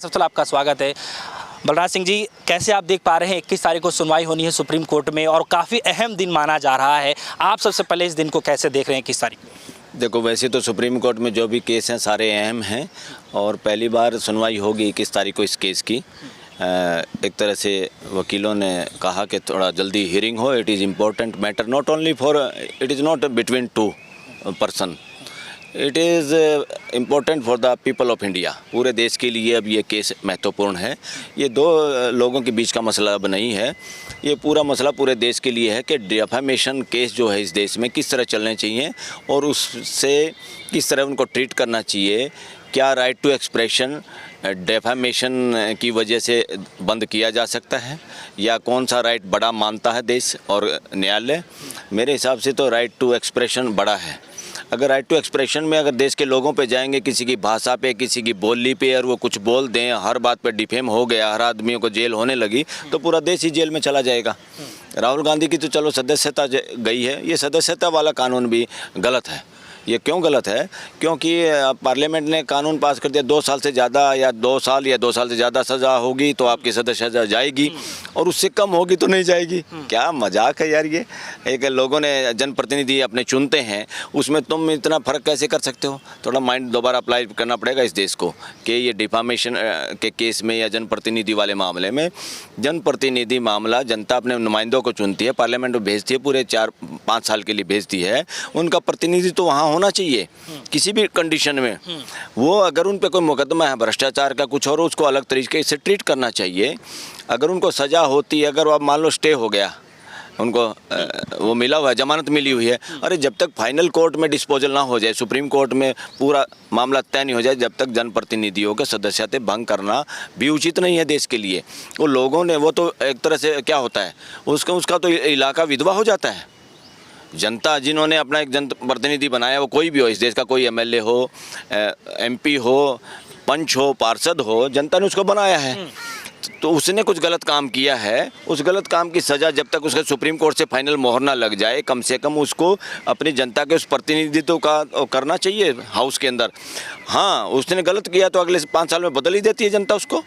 सबसे पहले आपका स्वागत है। बलराज सिंह जी, कैसे आप देख पा रहे हैं 21 तारीख को सुनवाई होनी है सुप्रीम कोर्ट में और काफ़ी अहम दिन माना जा रहा है। आप सबसे पहले इस दिन को कैसे देख रहे हैं 21 तारीख को? देखो, वैसे तो सुप्रीम कोर्ट में जो भी केस हैं सारे अहम हैं और पहली बार सुनवाई होगी 21 तारीख को इस केस की। एक तरह से वकीलों ने कहा कि थोड़ा जल्दी हियरिंग हो। It is important matter, not only for, it is not between two person, it is important for the people of India. पूरे देश के लिए अब ये केस महत्वपूर्ण है। ये दो लोगों के बीच का मसला अब नहीं है, ये पूरा मसला पूरे देश के लिए है कि डिफेमेशन केस जो है इस देश में किस तरह चलने चाहिए और उससे किस तरह उनको ट्रीट करना चाहिए। क्या राइट टू एक्सप्रेशन डिफेमेशन की वजह से बंद किया जा सकता है या कौन सा राइट बड़ा मानता है देश और न्यायालय? मेरे हिसाब से तो राइट टू एक्सप्रेशन बड़ा है। अगर राइट टू एक्सप्रेशन में अगर देश के लोगों पे जाएंगे, किसी की भाषा पे, किसी की बोली पे, और वो कुछ बोल दें, हर बात पे डिफेम हो गया, हर आदमियों को जेल होने लगी, तो पूरा देश ही जेल में चला जाएगा। राहुल गांधी की तो चलो सदस्यता गई है, ये सदस्यता वाला कानून भी गलत है। ये क्यों गलत है? क्योंकि पार्लियामेंट ने कानून पास कर दिया 2 साल से ज़्यादा या 2 साल या 2 साल से ज़्यादा सज़ा होगी तो आपकी सदस्यता जाएगी और उससे कम होगी तो नहीं जाएगी। क्या मजाक है यार ये। एक लोगों ने जनप्रतिनिधि अपने चुनते हैं, उसमें तुम इतना फ़र्क कैसे कर सकते हो? थोड़ा माइंड दोबारा अप्लाई करना पड़ेगा इस देश को कि ये डिफामेशन के केस में या जनप्रतिनिधि वाले मामले में, जनप्रतिनिधि मामला जनता अपने नुमाइंदों को चुनती है, पार्लियामेंट में भेजती है, पूरे 4-5 साल के लिए भेजती है। उनका प्रतिनिधि तो वहाँ होना चाहिए किसी भी कंडीशन में। वो अगर उन पे कोई मुकदमा है भ्रष्टाचार का कुछ और, उसको अलग तरीके से ट्रीट करना चाहिए। अगर उनको सज़ा होती है, अगर वो मान लो स्टे हो गया, उनको वो मिला हुआ है, जमानत मिली हुई है, अरे जब तक फाइनल कोर्ट में डिस्पोजल ना हो जाए, सुप्रीम कोर्ट में पूरा मामला तय नहीं हो जाए, जब तक जनप्रतिनिधियों के सदस्यता भंग करना भी उचित नहीं है देश के लिए। वो लोगों ने, वो तो एक तरह से क्या होता है, उसका तो इलाका विधवा हो जाता है। जनता जिन्होंने अपना एक जनप्रतिनिधि बनाया, वो कोई भी हो, इस देश का कोई एमएलए हो, एमपी हो, पंच हो, पार्षद हो, जनता ने उसको बनाया है। तो उसने कुछ गलत काम किया है, उस गलत काम की सज़ा जब तक उसके सुप्रीम कोर्ट से फाइनल मोहर ना लग जाए, कम से कम उसको अपनी जनता के उस प्रतिनिधित्व का करना चाहिए हाउस के अंदर। हाँ, उसने गलत किया तो अगले 5 साल में बदल ही देती है जनता, उसको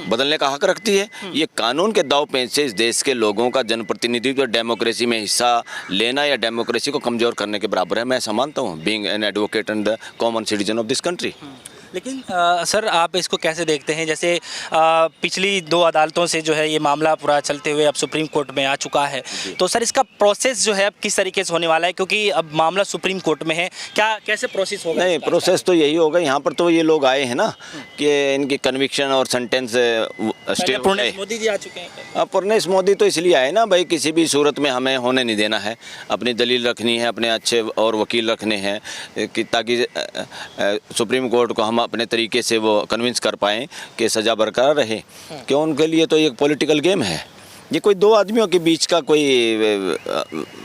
बदलने का हक रखती है। ये कानून के दाव पेंच से इस देश के लोगों का जनप्रतिनिधित्व डेमोक्रेसी में हिस्सा लेना या डेमोक्रेसी को कमज़ोर करने के बराबर है, मैं ऐसा मानता हूँ, being an advocate and the common citizen of this country. लेकिन सर, आप इसको कैसे देखते हैं? जैसे पिछली 2 अदालतों से जो है ये मामला पूरा चलते हुए अब सुप्रीम कोर्ट में आ चुका है, तो सर इसका प्रोसेस जो है अब किस तरीके से होने वाला है? क्योंकि अब मामला सुप्रीम कोर्ट में है, क्या कैसे प्रोसेस होगा? नहीं, प्रोसेस तो यही होगा। यहाँ पर तो ये लोग आए हैं ना कि इनकी कन्विक्शन और सेंटेंस स्टे। पूर्णेश मोदी जी आ चुके हैं। अब पूर्णेश मोदी तो इसलिए आए ना भाई, किसी भी सूरत में हमें होने नहीं देना है, अपनी दलील रखनी है, अपने अच्छे और वकील रखने हैं कि ताकि सुप्रीम कोर्ट को हम अपने तरीके से वो कन्विंस कर पाएँ कि सज़ा बरकरार रहे। क्यों? उनके लिए तो एक पॉलिटिकल गेम है, ये कोई 2 आदमियों के बीच का कोई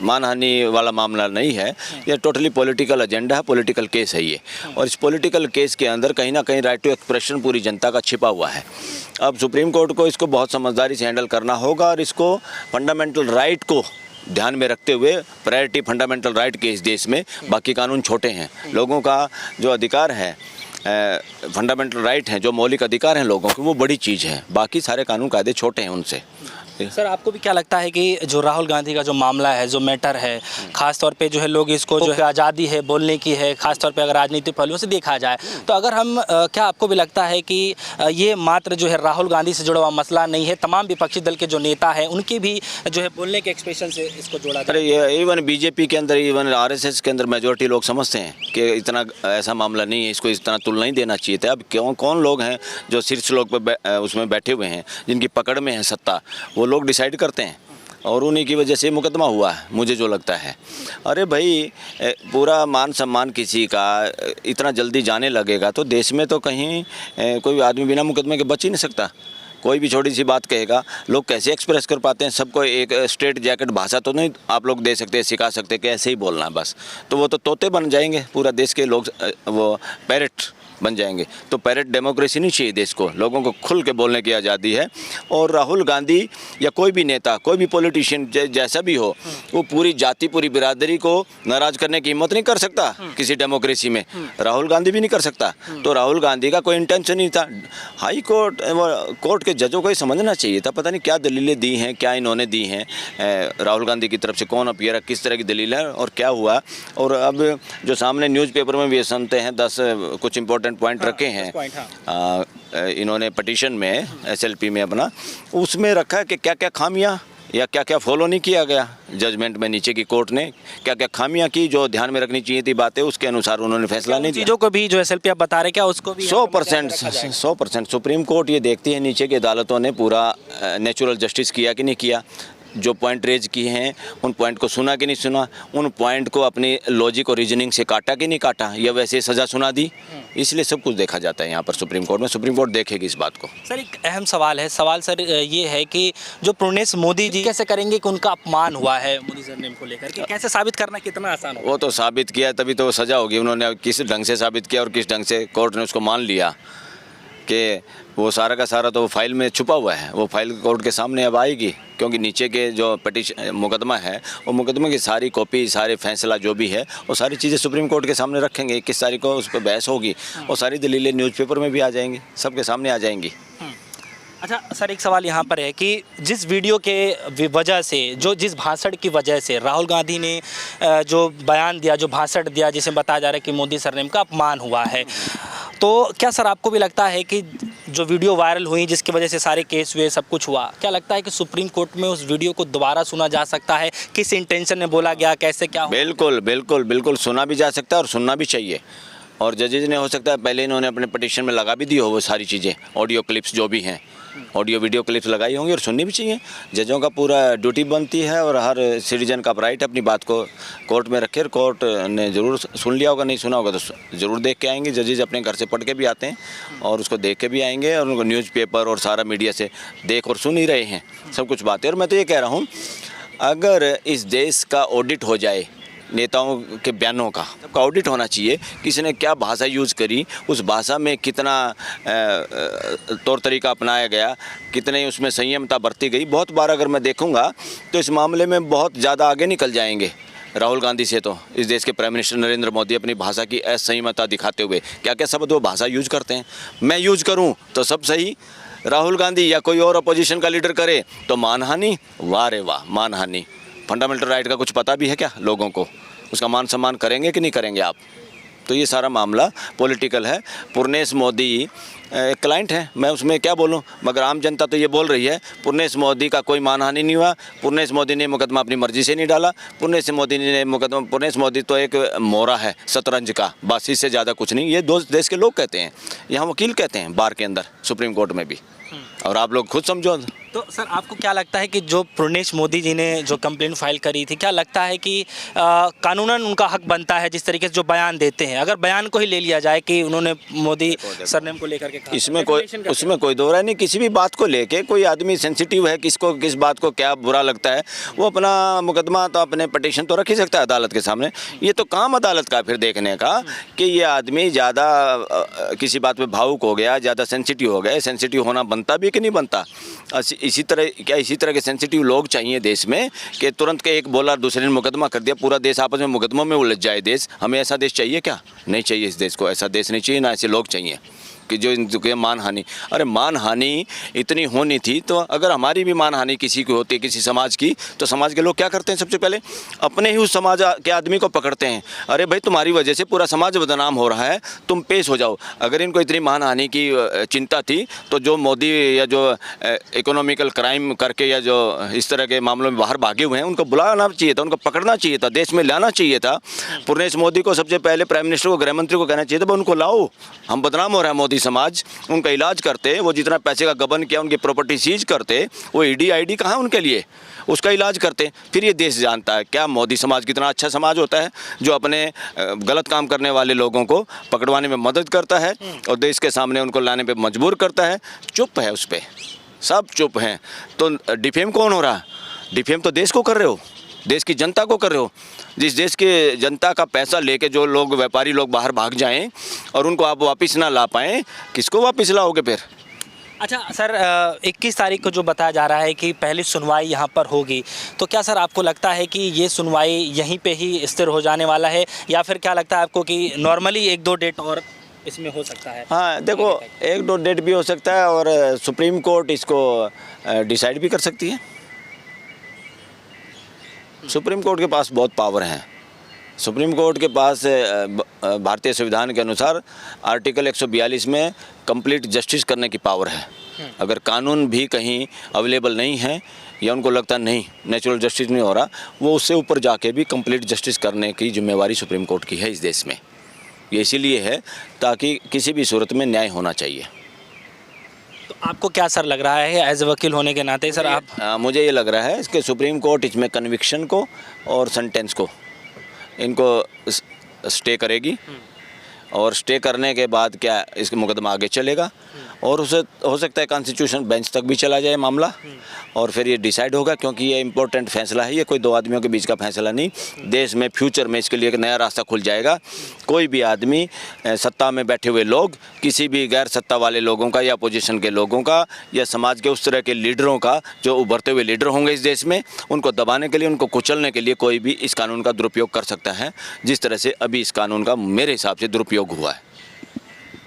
मानहानि वाला मामला नहीं है, ये टोटली पॉलिटिकल एजेंडा है, पॉलिटिकल केस है ये। और इस पॉलिटिकल केस के अंदर कहीं ना कहीं राइट टू एक्सप्रेशन पूरी जनता का छिपा हुआ है। अब सुप्रीम कोर्ट को इसको बहुत समझदारी से हैंडल करना होगा और इसको फंडामेंटल राइट को ध्यान में रखते हुए, प्रायोरिटी फंडामेंटल राइट के इस देश में बाकी कानून छोटे हैं। लोगों का जो अधिकार है, फंडामेंटल राइट हैं, जो मौलिक अधिकार हैं लोगों के, वो बड़ी चीज़ है, बाकी सारे कानून कायदे छोटे हैं उनसे। सर, आपको भी क्या लगता है कि जो राहुल गांधी का जो मामला है, जो मैटर है, खास तौर पे जो है लोग इसको जो है आज़ादी है बोलने की है, खास तौर पे अगर राजनीतिक पहलुओं से देखा जाए, तो अगर हम क्या आपको भी लगता है कि ये मात्र जो है राहुल गांधी से जुड़ा हुआ मसला नहीं है, तमाम विपक्षी दल के जो नेता हैं उनकी भी जो है बोलने के एक्सप्रेशन से इसको जोड़ा जाए? अरे इवन बीजेपी के अंदर, इवन आरएसएस के अंदर मेजोरिटी लोग समझते हैं कि इतना ऐसा मामला नहीं है, इसको इस तरह तुल नहीं देना चाहिए था। अब कौन लोग हैं जो शीर्ष लोग पे उसमें बैठे हुए हैं, जिनकी पकड़ में है सत्ता, वो लोग डिसाइड करते हैं और उन्हीं की वजह से मुकदमा हुआ है, मुझे जो लगता है। अरे भाई, पूरा मान सम्मान किसी का इतना जल्दी जाने लगेगा तो देश में तो कहीं कोई आदमी बिना मुकदमे के बच ही नहीं सकता। कोई भी छोटी सी बात कहेगा, लोग कैसे एक्सप्रेस कर पाते हैं? सबको एक स्ट्रेट जैकेट भाषा तो नहीं आप लोग दे सकते, सिखा सकते कि ऐसे ही बोलना है बस, तो वो तो तोते बन जाएंगे, पूरा देश के लोग वो पैरेट बन जाएंगे। तो पैरेट डेमोक्रेसी नहीं चाहिए देश को, लोगों को खुल के बोलने की आज़ादी है। और राहुल गांधी या कोई भी नेता, कोई भी पॉलिटिशियन जैसा भी हो, वो पूरी जाति, पूरी बिरादरी को नाराज़ करने की हिम्मत नहीं कर सकता किसी डेमोक्रेसी में। राहुल गांधी भी नहीं कर सकता। तो राहुल गांधी का कोई इंटेंशन नहीं था। हाई कोर्ट, कोर्ट के जजों को ही समझना चाहिए था, पता नहीं क्या दलीलें दी हैं, क्या इन्होंने दी हैं। राहुल गांधी की तरफ से कौन अपीयर है, किस तरह की दलील है और क्या हुआ। और अब जो सामने न्यूज़पेपर में भी सुनते हैं, 10 कुछ इंपॉर्टेंट पॉइंट रखे हैं इन्होंने पिटीशन में, SLP में अपना, उसमें रखा है कि क्या क्या खामियां या क्या क्या फॉलो नहीं किया गया जजमेंट में। नीचे की कोर्ट ने क्या क्या खामियां की जो ध्यान में रखनी चाहिए थी बातें, उसके अनुसार उन्होंने फैसला नहीं दिया। चीज़ों को भी जो SLP आप बता रहे, क्या उसको भी 100% सुप्रीम कोर्ट ये देखती है नीचे की अदालतों ने पूरा नेचुरल जस्टिस किया कि नहीं किया, जो पॉइंट रेज किए हैं उन पॉइंट को सुना कि नहीं सुना, उन पॉइंट को अपनी लॉजिक और रीजनिंग से काटा कि नहीं काटा, या वैसे सज़ा सुना दी। इसलिए सब कुछ देखा जाता है यहाँ पर सुप्रीम कोर्ट में। सुप्रीम कोर्ट देखेगी इस बात को। सर एक अहम सवाल है, सर ये है कि जो प्रणेश मोदी जी कैसे करेंगे कि उनका अपमान हुआ है मोदी सरनेम को लेकर के, कैसे साबित करना कितना आसान होगा? वो तो साबित किया तभी तो सज़ा होगी। उन्होंने किस ढंग से साबित किया और किस ढंग से कोर्ट ने उसको मान लिया कि वो सारा का सारा तो वो फाइल में छुपा हुआ है। वो फाइल कोर्ट के सामने अब आएगी, क्योंकि नीचे के जो पिटीशन मुकदमा है, वो मुकदमे की सारी कॉपी, सारे फैसला जो भी है, वो सारी चीज़ें सुप्रीम कोर्ट के सामने रखेंगे। 21 तारीख को उस पर बहस होगी और सारी दलीलें न्यूज़पेपर में भी आ जाएंगी, सबके सामने आ जाएंगी। अच्छा सर, एक सवाल यहाँ पर है कि जिस वीडियो के वजह से, जिस भाषण की वजह से राहुल गांधी ने जो बयान दिया, जो भाषण दिया, जिसे बताया जा रहा है कि मोदी सरनेम का अपमान हुआ है, तो क्या सर आपको भी लगता है कि जो वीडियो वायरल हुई जिसकी वजह से सारे केस हुए, सब कुछ हुआ, क्या लगता है कि सुप्रीम कोर्ट में उस वीडियो को दोबारा सुना जा सकता है? किस इंटेंशन में बोला गया, कैसे क्या हुआ? बिल्कुल बिल्कुल बिल्कुल सुना भी जा सकता है और सुनना भी चाहिए। और जजेज ने हो सकता है पहले इन्होंने अपने पिटीशन में लगा भी दी हो वो सारी चीज़ें, ऑडियो क्लिप्स जो भी हैं, ऑडियो वीडियो क्लिप्स लगाई होंगी और सुननी भी चाहिए। जजों का पूरा ड्यूटी बनती है और हर सिटीजन का राइट अपनी बात को कोर्ट में रखे। कोर्ट ने ज़रूर सुन लिया होगा, नहीं सुना होगा तो ज़रूर देख के आएंगे। जजेज अपने घर से पढ़ के भी आते हैं और उसको देख के भी आएंगे, और उनको न्यूज़पेपर और सारा मीडिया से देख और सुन ही रहे हैं सब कुछ बातें। और मैं तो ये कह रहा हूँ, अगर इस देश का ऑडिट हो जाए, नेताओं के बयानों का ऑडिट होना चाहिए, किसी ने क्या भाषा यूज़ करी, उस भाषा में कितना तौर तरीका अपनाया गया, कितने उसमें संयमता बरती गई। बहुत बार अगर मैं देखूंगा तो इस मामले में बहुत ज़्यादा आगे निकल जाएंगे राहुल गांधी से। तो इस देश के प्राइम मिनिस्टर नरेंद्र मोदी अपनी भाषा की असंयमता दिखाते हुए क्या क्या शब्द वो भाषा यूज करते हैं, मैं यूज करूँ तो सब सही, राहुल गांधी या कोई और अपोजिशन का लीडर करे तो मानहानि। वाह रे वाह, मानहानि। फंडामेंटल राइट का कुछ पता भी है क्या लोगों को? उसका मान सम्मान करेंगे कि नहीं करेंगे आप? तो ये सारा मामला पॉलिटिकल है। पुरनेश मोदी एक क्लाइंट है, मैं उसमें क्या बोलूं, मगर आम जनता तो ये बोल रही है पुरनेश मोदी का कोई मानहानि नहीं हुआ, पुरनेश मोदी ने मुकदमा अपनी मर्जी से नहीं डाला, पुरनेश मोदी तो एक मोरा है शतरंज का, बस इससे ज़्यादा कुछ नहीं। ये देश के लोग कहते हैं, यहाँ वकील कहते हैं बार के अंदर, सुप्रीम कोर्ट में भी, और आप लोग खुद समझो। तो सर आपको क्या लगता है कि जो पुरनेश मोदी जी ने जो कंप्लेंट फाइल करी थी, क्या लगता है कि कानूनन उनका हक बनता है जिस तरीके से जो बयान देते हैं, अगर बयान को ही ले लिया जाए कि उन्होंने मोदी सरनेम को लेकर के कहा, उसमें कोई दो राय नहीं। किसी भी बात को लेके कोई आदमी सेंसिटिव है, किसको किस बात को क्या बुरा लगता है, वो अपना मुकदमा तो अपने पिटीशन तो रख ही सकता है अदालत के सामने। ये तो काम अदालत का फिर देखने का कि ये आदमी ज़्यादा किसी बात पे भावुक हो गया, ज़्यादा सेंसिटिव हो गया। सेंसिटिव होना बनता भी कि नहीं बनता? इसी तरह के सेंसिटिव लोग चाहिए देश में कि तुरंत के एक बोला दूसरे ने मुकदमा कर दिया, पूरा देश आपस में मुकदमों में उलझ जाए देश। हमें ऐसा देश चाहिए क्या? नहीं चाहिए इस देश को, ऐसा देश नहीं चाहिए, ना ऐसे लोग चाहिए कि जो मानहानि। अरे मानहानि इतनी होनी थी तो अगर हमारी भी मानहानि किसी की होती, किसी समाज की, तो समाज के लोग क्या करते हैं? सबसे पहले अपने ही उस समाज के आदमी को पकड़ते हैं। अरे भाई तुम्हारी वजह से पूरा समाज बदनाम हो रहा है, तुम पेश हो जाओ। अगर इनको इतनी मानहानि की चिंता थी तो जो मोदी या जो इकोनॉमिकल क्राइम करके या जो इस तरह के मामलों में बाहर भागे हुए हैं, उनको बुलाना चाहिए था, उनको पकड़ना चाहिए था, देश में लाना चाहिए था। पुरनेश मोदी को सबसे पहले प्राइम मिनिस्टर को, गृह मंत्री को कहना चाहिए था उनको लाओ, हम बदनाम हो रहा है मोदी समाज, उनका इलाज करते। वो जितना पैसे का गबन किया, उनकी प्रॉपर्टी सीज करते, वो ईडी आईडी कहाँ उनके लिए, उसका इलाज करते। फिर ये देश जानता है क्या मोदी समाज कितना अच्छा समाज होता है, जो अपने गलत काम करने वाले लोगों को पकड़वाने में मदद करता है और देश के सामने उनको लाने पे मजबूर करता है। चुप है, उस पर सब चुप हैं। तो डिफेम कौन हो रहा? डिफेम तो देश को कर रहे हो, देश की जनता को कर रहे हो। जिस देश के जनता का पैसा लेके जो लोग व्यापारी लोग बाहर भाग जाएं और उनको आप वापस ना ला पाएँ, किसको वापस लाओगे फिर? अच्छा सर, 21 तारीख को जो बताया जा रहा है कि पहली सुनवाई यहाँ पर होगी, तो क्या सर आपको लगता है कि ये सुनवाई यहीं पे ही स्थिर हो जाने वाला है, या फिर क्या लगता है आपको कि नॉर्मली 1-2 डेट और इसमें हो सकता है? हाँ देखो, 1-2 डेट भी हो सकता है और सुप्रीम कोर्ट इसको डिसाइड भी कर सकती है। सुप्रीम कोर्ट के पास बहुत पावर हैं। सुप्रीम कोर्ट के पास भारतीय संविधान के अनुसार आर्टिकल 142 में कंप्लीट जस्टिस करने की पावर है। अगर कानून भी कहीं अवेलेबल नहीं है या उनको लगता नहीं नेचुरल जस्टिस नहीं हो रहा, वो उससे ऊपर जाके भी कंप्लीट जस्टिस करने की जिम्मेवारी सुप्रीम कोर्ट की है इस देश में। ये इसीलिए है ताकि किसी भी सूरत में न्याय होना चाहिए। तो आपको क्या सर लग रहा है एज ए वकील होने के नाते सर आप? मुझे ये लग रहा है इसके सुप्रीम कोर्ट इसमें कन्विक्शन को और सेंटेंस को इनको स्टे करेगी और स्टे करने के बाद क्या इसका मुकदमा आगे चलेगा और उसे हो सकता है कॉन्स्टिट्यूशन बेंच तक भी चला जाए मामला और फिर ये डिसाइड होगा, क्योंकि ये इम्पोर्टेंट फैसला है। ये कोई 2 आदमियों के बीच का फैसला नहीं, देश में फ्यूचर में इसके लिए एक नया रास्ता खुल जाएगा। कोई भी आदमी सत्ता में बैठे हुए लोग किसी भी गैर सत्ता वाले लोगों का या अपोजिशन के लोगों का या समाज के उस तरह के लीडरों का जो उभरते हुए लीडर होंगे इस देश में, उनको दबाने के लिए, उनको कुचलने के लिए कोई भी इस कानून का दुरुपयोग कर सकता है, जिस तरह से अभी इस कानून का मेरे हिसाब से दुरुपयोग हुआ है।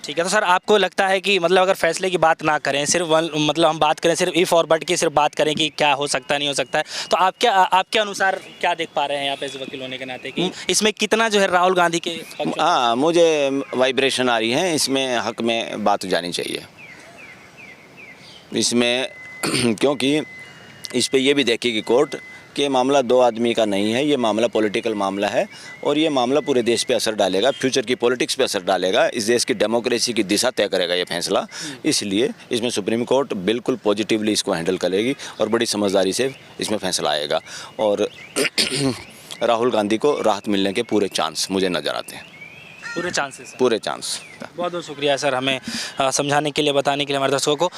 ठीक है, तो सर आपको लगता है कि मतलब अगर फैसले की बात ना करें, सिर्फ मतलब हम बात करें सिर्फ इफ़ और बट की सिर्फ बात करें कि क्या हो सकता है नहीं हो सकता है, तो आप क्या आपके अनुसार क्या देख पा रहे हैं यहाँ पे वकील होने के नाते कि इसमें कितना जो है राहुल गांधी के? हाँ, मुझे वाइब्रेशन आ रही है, इसमें हक में बात जानी चाहिए इसमें क्योंकि इस पे ये भी देखेगी कोर्ट कि ये मामला 2 आदमी का नहीं है, ये मामला पॉलिटिकल मामला है और ये मामला पूरे देश पे असर डालेगा, फ्यूचर की पॉलिटिक्स पे असर डालेगा, इस देश की डेमोक्रेसी की दिशा तय करेगा ये फैसला। इसलिए इसमें सुप्रीम कोर्ट बिल्कुल पॉजिटिवली इसको हैंडल करेगी और बड़ी समझदारी से इसमें फैसला आएगा और राहुल गांधी को राहत मिलने के पूरे चांस मुझे नज़र आते हैं। पूरे चांसेस? पूरे चांस। बहुत बहुत शुक्रिया सर हमें समझाने के लिए, बताने के लिए हमारे दर्शकों को।